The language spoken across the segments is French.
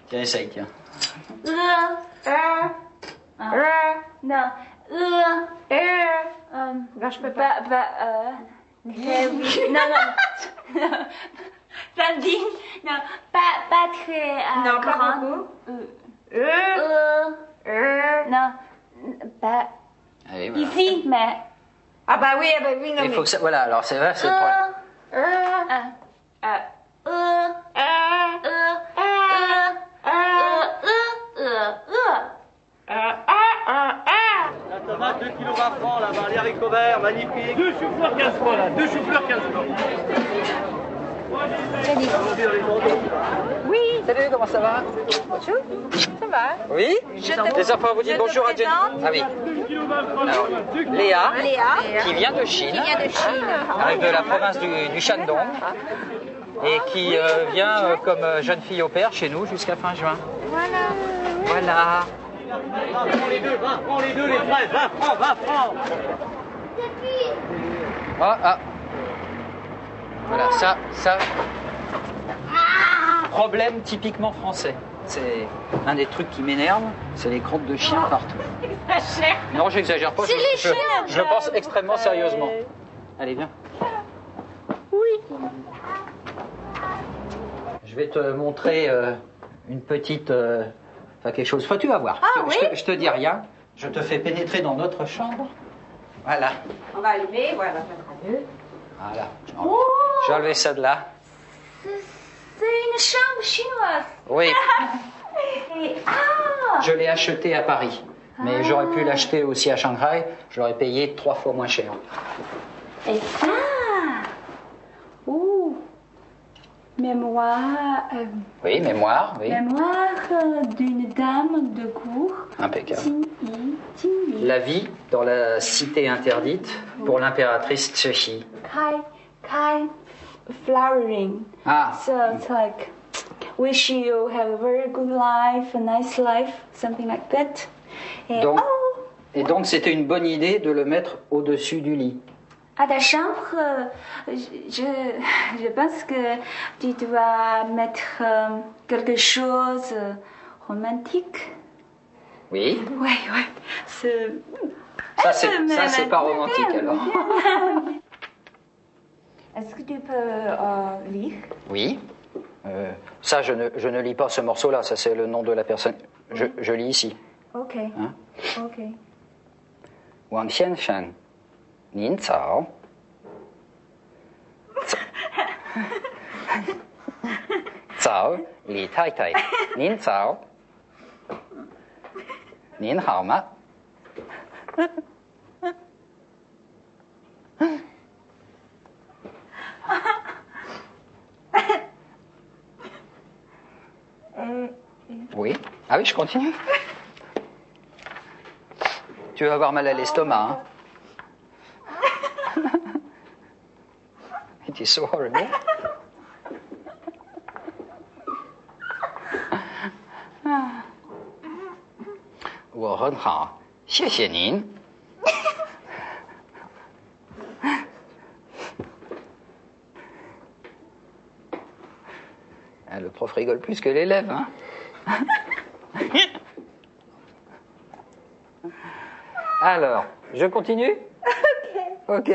Tiens, essaye, tiens. Non. Ben, je peux pas. Non. Blondine. Non, pas très Non, pas grande. beaucoup. Non, pas Allez, voilà. ici, mais. Ah bah oui, non Il mais. faut que ça... Voilà, alors c'est vrai, c'est le problème. La tomate, 2 kg 20 francs là-bas, les haricots verts, magnifique. 2 choux-fleurs 15 francs là, 2 choux-fleurs 15 francs. Oui, Salut, comment ça va? bonjour. Ça va? Oui? Les enfants vous disent bonjour à Jenny. Ah oui. Alors, Léa, qui vient de Chine, arrive de la province du Shandong, et qui vient comme jeune fille au père chez nous jusqu'à fin juin. Voilà. Prends les deux, 20 francs les deux, les fraises, 20 francs, 20 francs. Ah. Voilà, ça. Problème typiquement français. C'est un des trucs qui m'énerve, c'est les crottes de chiens partout. Non, j'exagère pas. Je le pense extrêmement sérieusement. Allez, viens. Oui. Je vais te montrer une petite... Enfin, quelque chose. Enfin, tu vas voir. Je te dis rien. Je te fais pénétrer dans notre chambre. Voilà. On va allumer, voilà, ça sera mieux. Voilà. J'ai enlevé ça de là. C'est une chambre chinoise. Oui. Je l'ai acheté à Paris. Mais j'aurais pu l'acheter aussi à Shanghai. Je l'aurais payé 3 fois moins cher. Et ça. Mémoire. Oui, mémoire, oui. Mémoire d'une dame de cour. Impeccable. Tinyi. La vie dans la cité interdite pour l'impératrice Cixi. Kai flowering. Ah. So it's like, wish you have a very good life, a nice life, something like that. Et donc c'était une bonne idée de le mettre au-dessus du lit. À ta chambre, je pense que tu dois mettre quelque chose romantique. Oui. Ouais. Ça c'est pas romantique alors. Est-ce que tu peux lire? Oui. Ça je ne lis pas ce morceau-là. Ça c'est le nom de la personne. Je lis ici. Ok. Hein? Ok. Wang Xianshan. 您早，早，李太太，您早，您好吗？Oui. Ah oui, je continue. Tu vas avoir mal à l'estomac, hein? It is so horrible. Wo很好，谢谢您。Le prof rigole plus que l'élève, hein? Alors, je continue? Ok.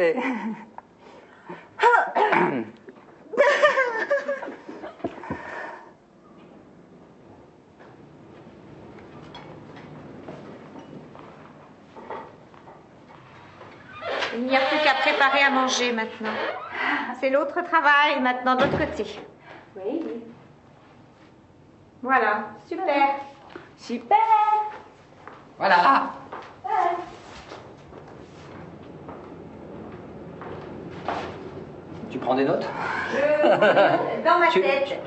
Il n'y a plus qu'à préparer à manger maintenant. C'est l'autre travail maintenant de l'autre côté. Oui. Voilà, super. Super. Voilà. Tu prends des notes? Dans ma tête.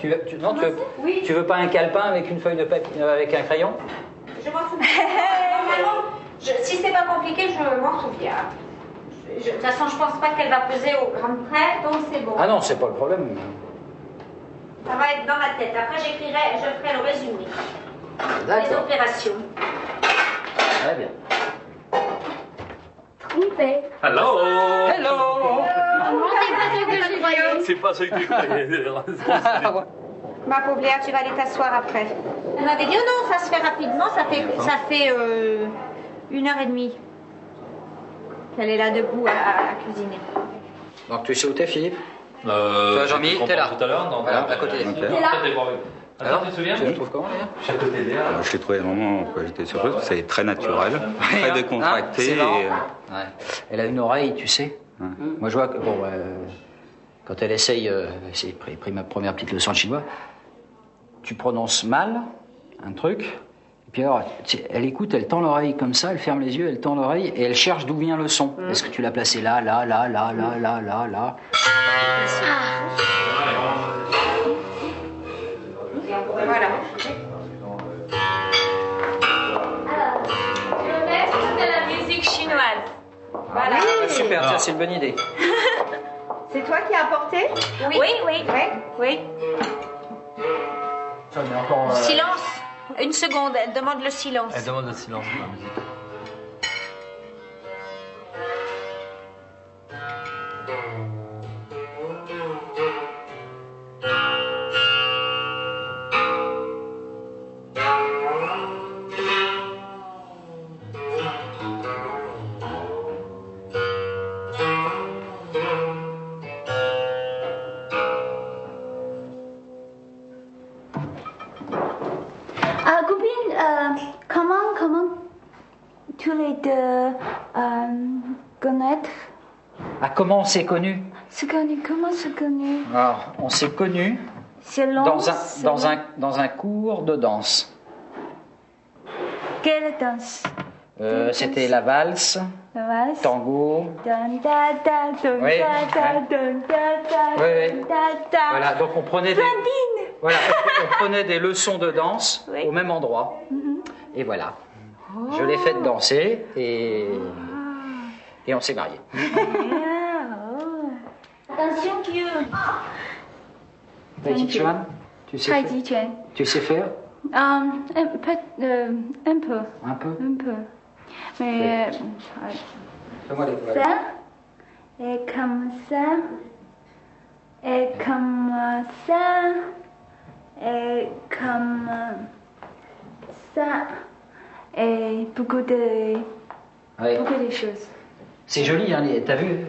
Tu veux pas un calepin avec une feuille de papier, avec un crayon? Je m'en souviens. Normalement, si c'est pas compliqué, je m'en souviens. De toute façon, je pense pas qu'elle va peser au gramme près, donc c'est bon. Ah non, c'est pas le problème. Ça va être dans ma tête. Après, je ferai le résumé. Les D'accord. opérations. Très bien. Trompé. Hello. Hello. C'est pas ce que je croyais. C'est pas ce que tu croyais. Ma pauvre Léa, tu vas aller t'asseoir après. Elle m'avait dit, oh non, ça se fait rapidement, ça fait 1h30 qu'elle est là debout à cuisiner. Donc tu sais où t'es, Philippe? Tu vois, Jean-Mi, t'es là. Tout à l'heure, non? Voilà, à côté. T'es là. Alors, tu te souviens? tu le trouves comment, Léa? Je suis à côté d'Léa. Je l'ai trouvé vraiment, j'étais surpris, parce que c'est très naturel, très décontracté. C'est et, marrant. Ouais. Elle a une oreille, tu sais. Ouais. Moi, je vois que, bon, quand elle essaye, j'ai pris ma première petite leçon de chinois, tu prononces mal un truc, et puis alors, elle écoute, elle tend l'oreille comme ça, elle ferme les yeux, elle tend l'oreille, et elle cherche d'où vient le son. Est-ce que tu l'as placé là, là, là, là, là, là, là, là? Voilà. Je vais mettre de la musique chinoise. Voilà. Super, ça c'est une bonne idée. C'est toi qui as apporté? Oui, oui, Ouais. oui. Ça, mais encore, Silence. Une seconde, elle demande le silence. Elle demande le silence pour la musique. Copine, comment tous les deux connaître? Ah, comment on s'est connus? Comment se connaît? Alors, on s'est connus C'est long. dans un cours de danse. Quelle danse? C'était la valse, La valse? tango. Dun, da, da, dun, Oui, da, da, hein. dun, da, da, Oui, oui. dun, da, da. Voilà, donc on prenait des, Blondine. voilà, on prenait des leçons de danse Oui. au même endroit. Et voilà. Je l'ai fait danser et on s'est mariés. Attention, Dieu. Tai Chi Chuan, tu sais Tai faire? Chi Chuan. Tu sais faire? Un peu. Un peu? Un peu. Mais Fais-moi les voilà. ça, et comme ça, et comme ça, et comme ça, et beaucoup de choses. C'est joli, hein, t'as vu?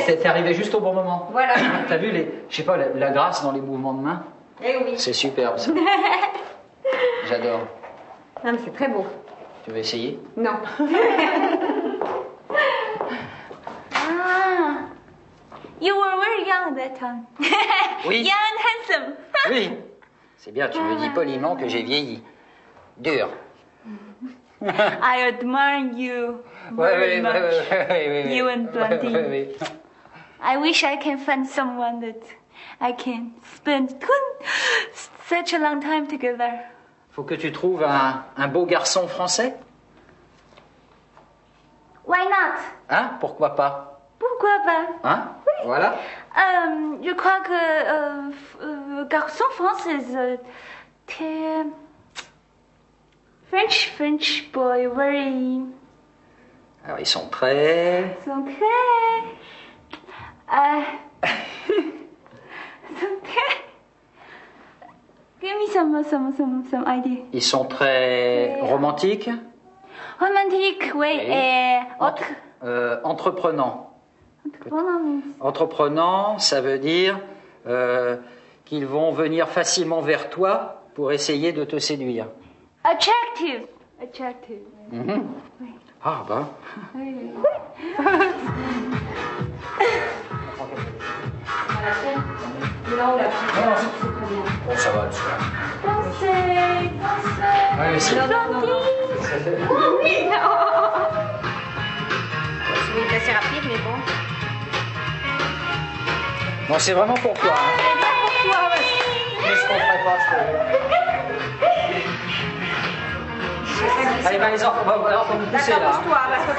T'es arrivé juste au bon moment. Voilà. T'as vu je sais pas, la grâce dans les mouvements de main? Eh oui. C'est superbe ça. J'adore. Non, mais c'est très beau. Tu veux essayer? Non. Ah, you were very young that time. Oui. Young and handsome. Oui. C'est bien, tu me dis poliment que j'ai vieilli. Dur. I admire you very much. You and Blondine. I wish I can find someone that I can spend such a long time together. Faut que tu trouves un beau garçon français. Why not? Hein? Pourquoi pas? Pourquoi pas? Hein? Voilà. Je crois que garçon français, très French boy, very. Alors ils sont très. sont Give me some idea. Ils sont très romantiques. Romantique, oui, et autre. Entreprenants. Entreprenant. Entreprenant, ça veut dire qu'ils vont venir facilement vers toi pour essayer de te séduire. Attractive. Mhm. Oui. Ah ben. Oui. Bon, ça va le soir. Dansez. Oui, mais c'est. Oui, c'est assez rapide, mais bon. Non, c'est vraiment pour toi. Hein. Mais ce qu'on ferait pas, Allez, ben les enfants, alors faut nous pousser là. D'accord, pousse-toi, parce que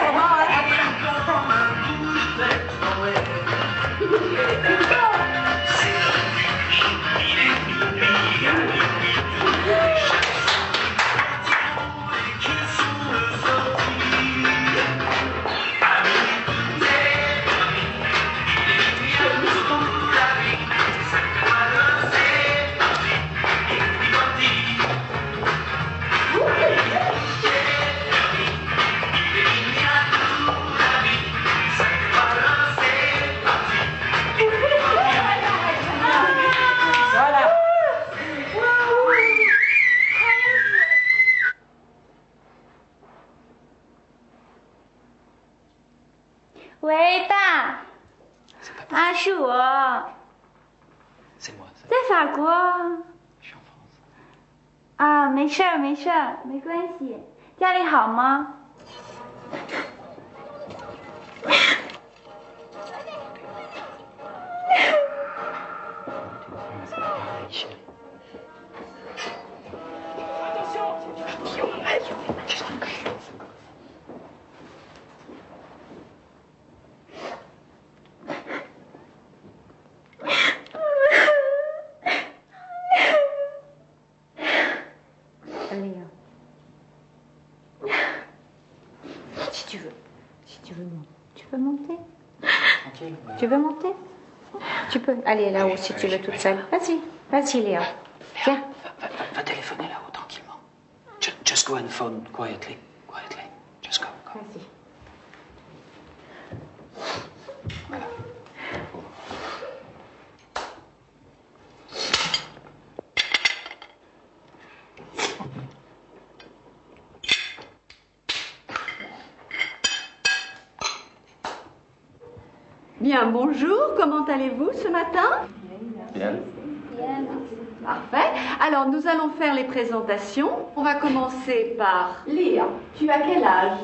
quoi? C'est moi. 在法国。Je suis en France. 啊，没事儿，没事儿，没关系。家里好吗？Tu veux monter? Tu veux monter? Tu peux aller là-haut si tu veux toute seule. Vas-y, vas-y Léa. Viens. Va téléphoner là-haut tranquillement. Just go and phone quietly. Just go. Vas-y. Voilà. Bien, bonjour, comment allez-vous ce matin? Bien. Parfait. Alors, nous allons faire les présentations. On va commencer par Léa. Tu as quel âge?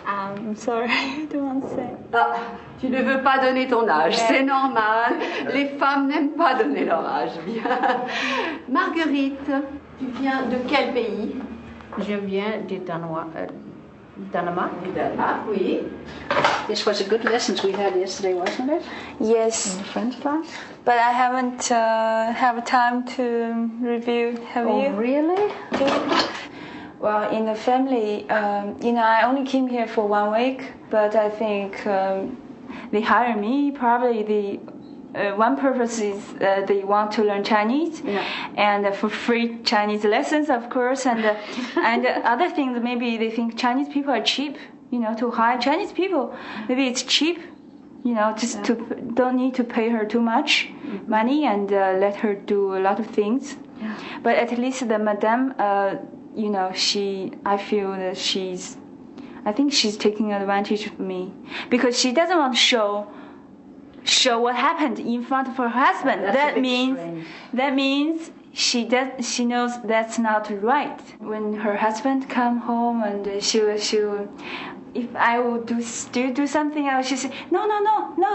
I'm sorry, I don't want to say. Ah, tu ne veux pas donner ton âge, c'est normal. Les femmes n'aiment pas donner leur âge. Bien. Marguerite, tu viens de quel pays? Je viens du Danemark. Du Danemark, oui. This was a good lesson we had yesterday, wasn't it? Yes, In the French class. but I haven't have time to review. Have you? Really? Well, in the family, I only came here for 1 week, but I think they hire me. Probably the one purpose is they want to learn Chinese, and for free Chinese lessons, of course, and and other things. Maybe they think Chinese people are cheap. To hire Chinese people, maybe it's cheap. Just to don't need to pay her too much money and let her do a lot of things. Yeah. But at least the madame, I feel that I think she's taking advantage of me because she doesn't want to show what happened in front of her husband. That means she knows that's not right. When her husband come home and she'll if I will do something else, she say, no,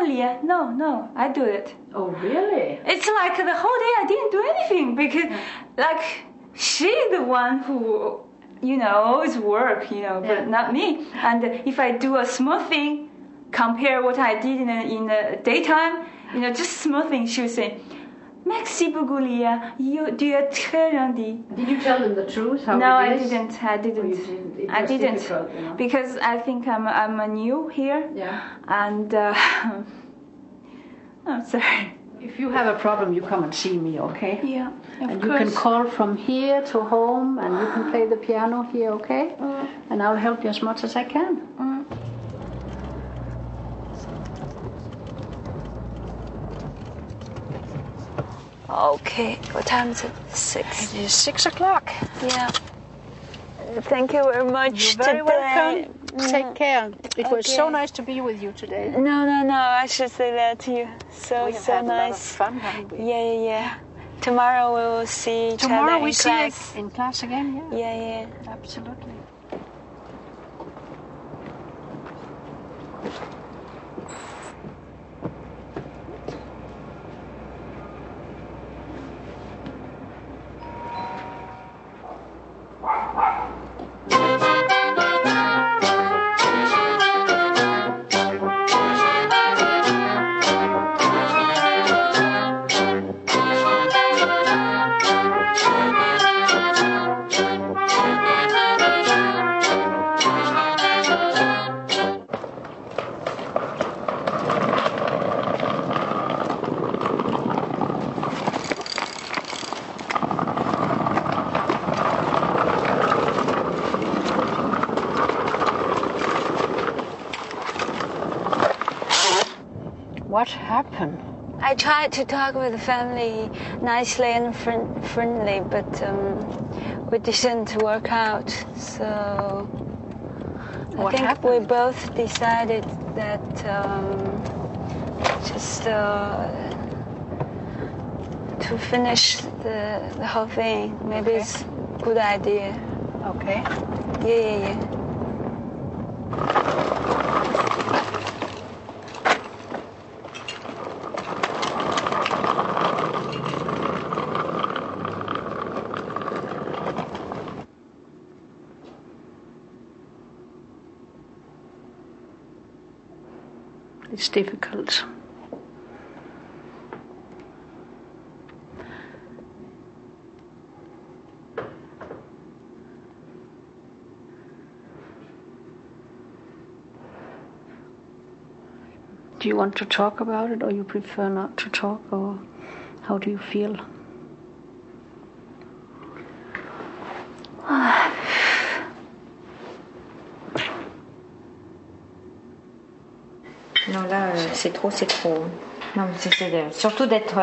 Leah, no, I do it. Oh, really? It's like the whole day I didn't do anything because, she's the one who, always work, but not me. And if I do a small thing, compare what I did in the daytime, just small things, she would say, Merci beaucoup, Leah. Tu es très gentil. Did you tell them the truth? How No, it I is? didn't. Oh, you didn't. It was difficult, Because I think I'm new here. Yeah. And I'm sorry. If you have a problem, you come and see me, okay? Yeah, And you can call from here to home, and you can play the piano here, okay? And I'll help you as much as I can. Okay, what time is it? 6. It is 6 o'clock. Yeah. Thank you very much. You're very today. welcome. Take care. It was so nice to be with you today. No, I should say that to you. So We have had nice. a lot of fun, haven't we? Yeah. Tomorrow we will see each Tomorrow other we in see class. it in class again, yeah? Yeah. Absolutely. What happened? I tried to talk with the family nicely and friendly, but it didn't work out. So I think we both decided that just to finish the whole thing. Maybe it's a good idea. Okay. Yeah. It's difficult. Do you want to talk about it, or you prefer not to talk, or how do you feel? Non, là, c'est trop. Non, mais surtout d'être...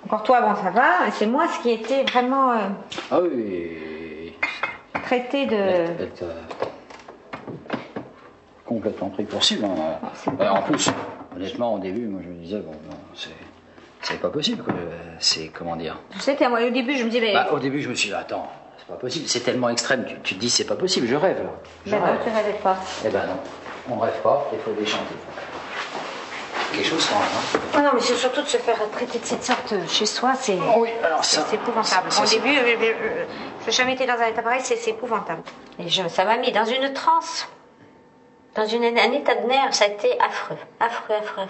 Encore toi, bon, ça va. C'est moi ce qui était vraiment... Ah oui. Traité de... Elle t'a complètement pris pour cible. Hein. En plus, honnêtement, au début, moi je me disais, bon, c'est pas possible. C'est, comment dire... Tu sais, moi, au début, je me disais... Au début, je me suis dit, attends, c'est pas possible. C'est tellement extrême. Tu te dis, c'est pas possible, je rêve. Non, tu rêvais pas. Eh ben non. On rêve pas, il faut déchanter. Quelque chose quand même. Hein. Oh non, mais c'est surtout de se faire traiter de cette sorte chez soi, c'est... Oui, alors ça... C'est épouvantable. Au début, je n'ai jamais été dans un état pareil, c'est épouvantable. Et ça m'a mis dans une transe, dans un état de nerfs, ça a été affreux.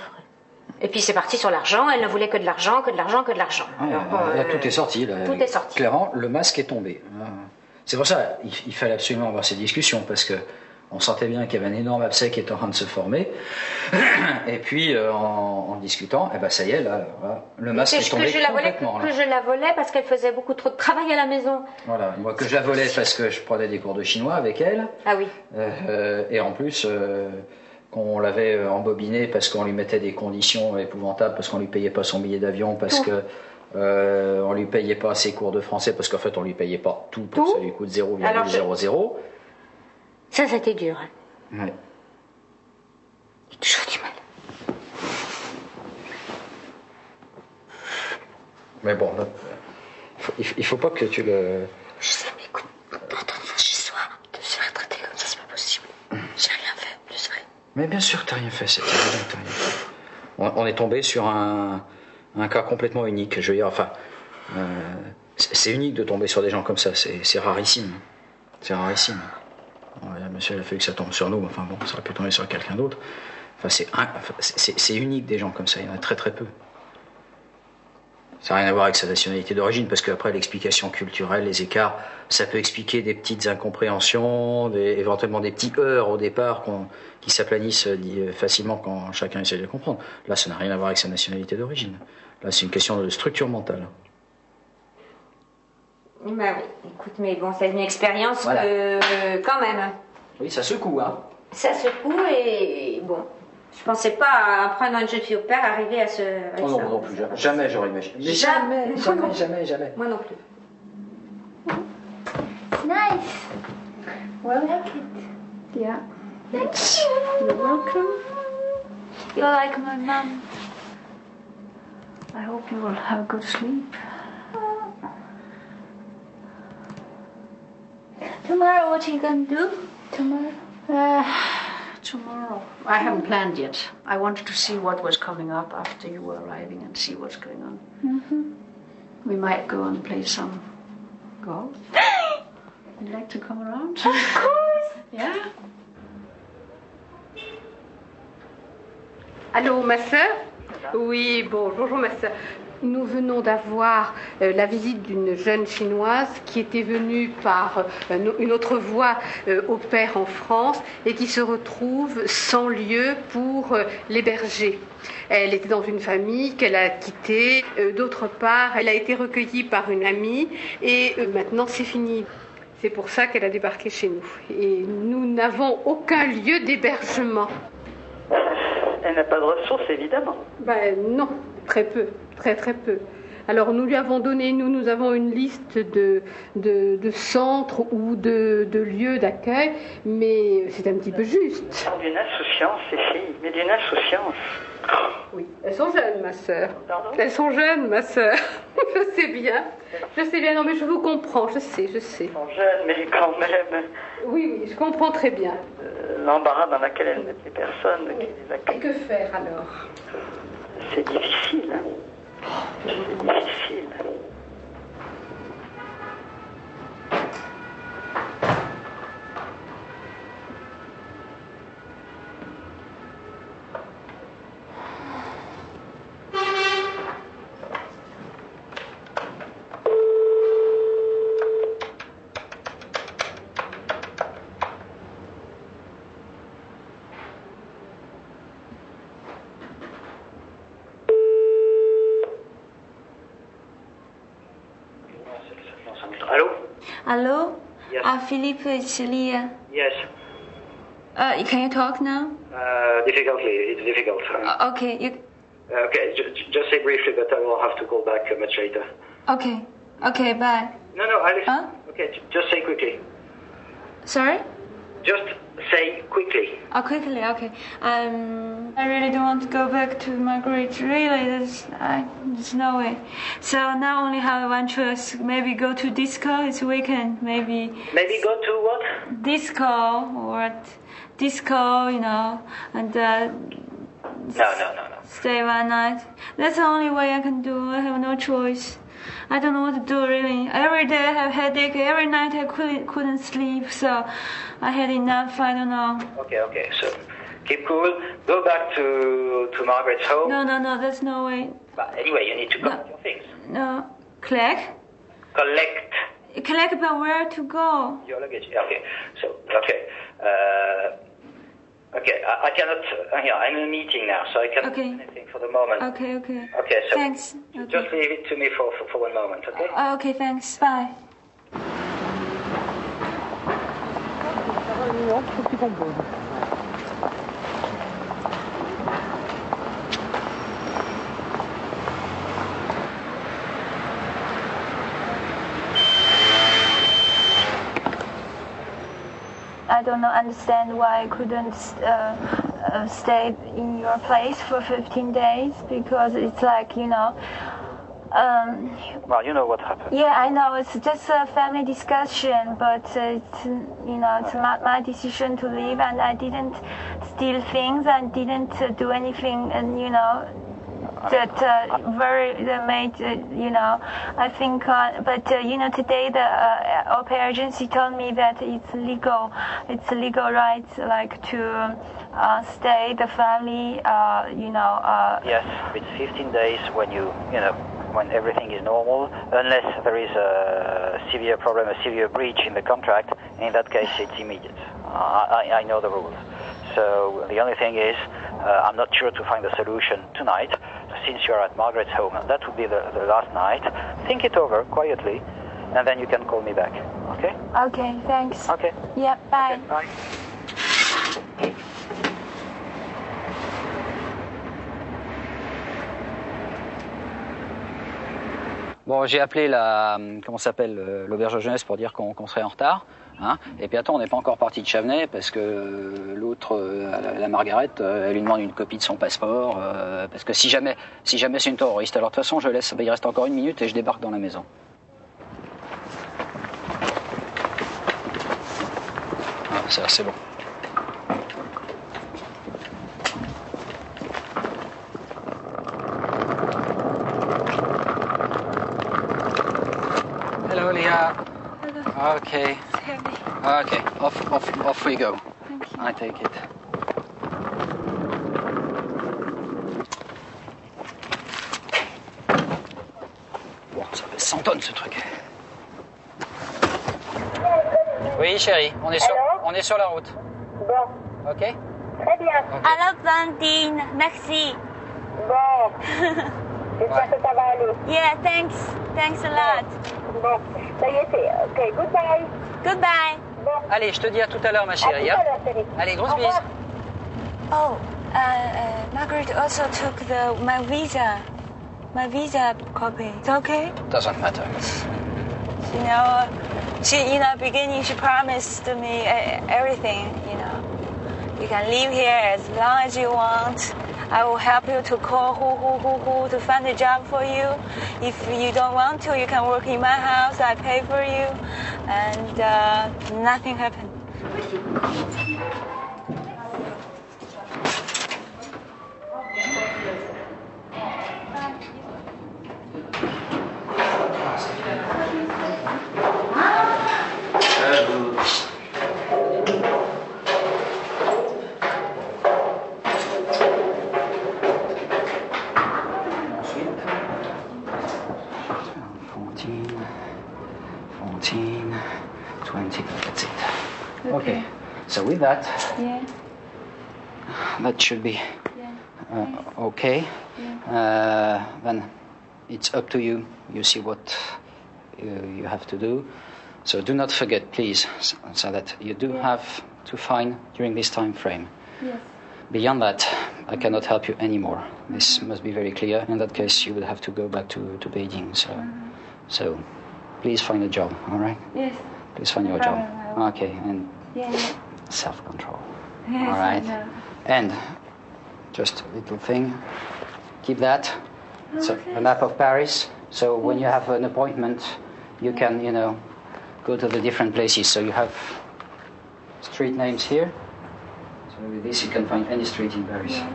Et puis c'est parti sur l'argent, elle ne voulait que de l'argent. Tout est sorti. Là. Tout est sorti. Clairement, le masque est tombé. C'est pour ça il fallait absolument avoir ces discussions, parce que on sentait bien qu'il y avait un énorme abcès qui était en train de se former. Et puis, en discutant, eh ben, ça y est, là, voilà, le masque est tombé complètement. Que je la volais parce qu'elle faisait beaucoup trop de travail à la maison. Voilà, moi que je la volais parce que je prenais des cours de chinois avec elle. Ah oui. Et en plus, qu'on l'avait embobinée parce qu'on lui mettait des conditions épouvantables, parce qu'on lui payait pas son billet d'avion, parce que on lui payait pas ses cours de français, parce qu'en fait on lui payait pas tout, pour que ça lui coûte 0,00. Ça, c'était dur. Ouais. J'ai toujours du mal. Mais bon, là, il faut pas que tu le... Je sais, mais écoute, quand on vient chez soi, de se faire traiter comme ça, c'est pas possible. J'ai rien fait, je vrai. Mais bien sûr que t'as rien fait, c'est évident que t'as rien fait. On est tombé sur un cas complètement unique. Je veux dire, enfin, c'est unique de tomber sur des gens comme ça, c'est rarissime. C'est rarissime. Monsieur, il a fallu que ça tombe sur nous, enfin bon, ça aurait pu tomber sur quelqu'un d'autre. Enfin, c'est unique des gens comme ça, il y en a très très peu. Ça n'a rien à voir avec sa nationalité d'origine, parce qu'après l'explication culturelle, les écarts, ça peut expliquer des petites incompréhensions, éventuellement des petits heurts au départ qui s'aplanissent facilement quand chacun essaie de les comprendre. Là, ça n'a rien à voir avec sa nationalité d'origine. Là, c'est une question de structure mentale. Bah oui, écoute, mais bon, c'est une expérience voilà. Quand même. Oui, ça secoue, hein. Ça secoue et bon, je pensais pas, après une jeune fille au père, arriver à ce... Oh non, non plus, jamais j'aurais imaginé. Jamais. Moi non plus. Nice. Well, like it. Yeah. Thank you. You're welcome. You're like my mom. I hope you will have a good sleep. Tomorrow, what are you going to do? Tomorrow? Tomorrow. I haven't planned yet. I wanted to see what was coming up after you were arriving and see what's going on. Mm-hmm. We might go and play some golf. You'd like to come around? Of course. Yeah. Allô, ma sœur? Oui, bonjour ma sœur. Nous venons d'avoir la visite d'une jeune chinoise qui était venue par une autre voie au père en France et qui se retrouve sans lieu pour l'héberger. Elle était dans une famille qu'elle a quittée. D'autre part, elle a été recueillie par une amie et maintenant c'est fini. C'est pour ça qu'elle a débarqué chez nous. Et nous n'avons aucun lieu d'hébergement. Elle n'a pas de ressources, évidemment. Ben non, très peu, très très peu. Alors nous lui avons donné, nous avons une liste de centres ou de lieux d'accueil, mais c'est un petit peu juste. D'une insouciance, ces filles, mais d'une insouciance. Oui, elles sont jeunes, ma sœur. Pardon ? Elles sont jeunes, ma sœur. Je sais bien, non mais je vous comprends, je sais. Elles sont jeunes, mais quand même... Oui, je comprends très bien. L'embarras dans lequel elles mettent les personnes qui les accueillent. Et que faire alors ? C'est difficile, hein. C'est difficile. Hello? Yes. Philippe, it's Leah. Yes. Can you talk now? Difficultly. It's difficult. Okay. Okay, just say briefly, but I will have to call back much later. Okay. Okay, bye. No, I listen. Huh? Okay, just say quickly. Sorry? Just say quickly. Oh, quickly, okay. I really don't want to go back to Margaret. Really, there's no way. So now only have one choice. Maybe go to disco. It's weekend. Maybe go to what? Disco or disco, and No. stay one night. That's the only way I can do. I have no choice. I don't know what to do really. Every day I have headache. Every night I couldn't sleep. So I had enough. I don't know. Okay. So keep cool. Go back to Margaret's home. No. There's no way. But anyway, you need to collect your things. No. Collect, but where to go? Your luggage. Okay. So okay. I cannot. I'm in a meeting now, so I cannot do anything for the moment. Okay. Okay. So Thanks. Okay. Just leave it to me for one moment, okay? Okay, thanks. Bye. I don't understand why I couldn't stay in your place for 15 days, because it's like, Well, you know what happened. Yeah, I know. It's just a family discussion, but it's not my decision to leave, and I didn't steal things and didn't do anything, and that made I think. But today the au pair agency told me that it's legal right, like to stay the family. Yes, it's 15 days when everything is normal, unless there is a severe problem, a severe breach in the contract. In that case, it's immediate. I know the rules. So the only thing is, I'm not sure to find a solution tonight, since you're at Margaret's home. That would be the last night. Think it over quietly, and then you can call me back. Okay? Okay, thanks. Okay. Yeah, bye. Okay, bye. Bon, j'ai appelé l'auberge jeunesse pour dire qu'on serait en retard. Hein, et puis attends, on n'est pas encore parti de Chavenay parce que l'autre, la Margaret, elle lui demande une copie de son passeport parce que si jamais c'est une terroriste. Alors de toute façon, je laisse. Il reste encore 1 minute et je débarque dans la maison. Ah, c'est bon. Hello, Leah. Hello. Okay. Okay, off we go. Thank you. I take it. Bon, ça fait 100 tonnes ce truc. Oui, chérie, on est sur la route. Bon. Ok? Très bien. Okay. Alors, Blandine, merci. Bon. J'espère que ça va aller. Yeah, thanks. Thanks a lot. Bon, ça y est, c'est. Ok, goodbye. Goodbye. Bon. Allez, je te dis à tout à l'heure, ma chérie. À tout à l'heure, chérie. Allez, grosse Au bise. revoir. Oh, Margaret also took my visa. my visa copy. It's okay? Doesn't matter. You know, beginning she promised me everything, you know. You can live here as long as you want. I will help you to call who to find a job for you. If you don't want to, you can work in my house. I pay for you. And nothing happened. Okay, so with that, that should be okay. Then it's up to you. You see what you have to do. So do not forget, please, so that you do have to find during this time frame. Yes. Beyond that, I cannot help you anymore. This must be very clear. In that case, you would have to go back to Beijing. So please find a job, all right? Yes. Please find your job. Okay, and self-control. Yes, all right. And just a little thing. Keep that. So a map of Paris. So when you have an appointment, you can, go to the different places. So you have street names here. So with this, you can find any street in Paris. Yeah,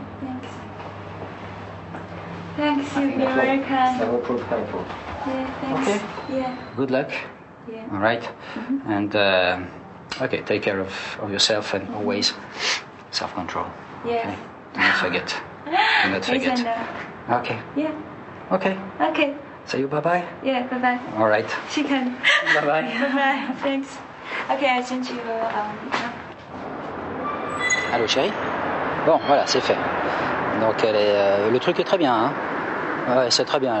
thanks. You've been very kind. That will prove helpful. Yeah, thanks. Okay. Yeah. Good luck. Yeah. All right. And okay, take care of yourself and always self-control. Yeah. Okay. Do not forget. Do not forget. Okay. Yeah. Okay. Okay. Say you bye-bye. Yeah, bye-bye. All right. Chicken. Bye-bye. Bye-bye. Thanks. Okay, I sent you. Allô chérie. Bon, voilà, c'est fait. Donc le truc est très bien. Hein. Ouais, c'est très bien.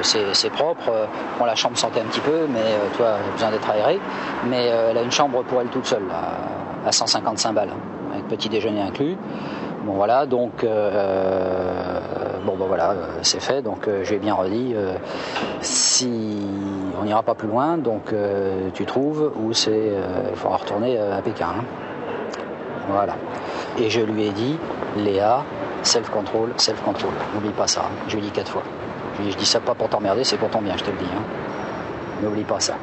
C'est propre. Bon, la chambre sentait un petit peu, mais toi, elle a besoin d'être aérée. Mais elle a une chambre pour elle toute seule, là, à 155 balles, avec petit déjeuner inclus. Bon voilà, donc voilà, c'est fait. Donc je lui ai bien redit, si on n'ira pas plus loin, donc tu trouves où c'est, il faudra retourner à Pékin. Hein. Voilà. Et je lui ai dit, Léa, self-control, self-control. N'oublie pas ça. Hein. Je lui ai dit 4 fois. Je dis ça pas pour t'emmerder, c'est pour ton bien, je te le dis. Hein. N'oublie pas ça.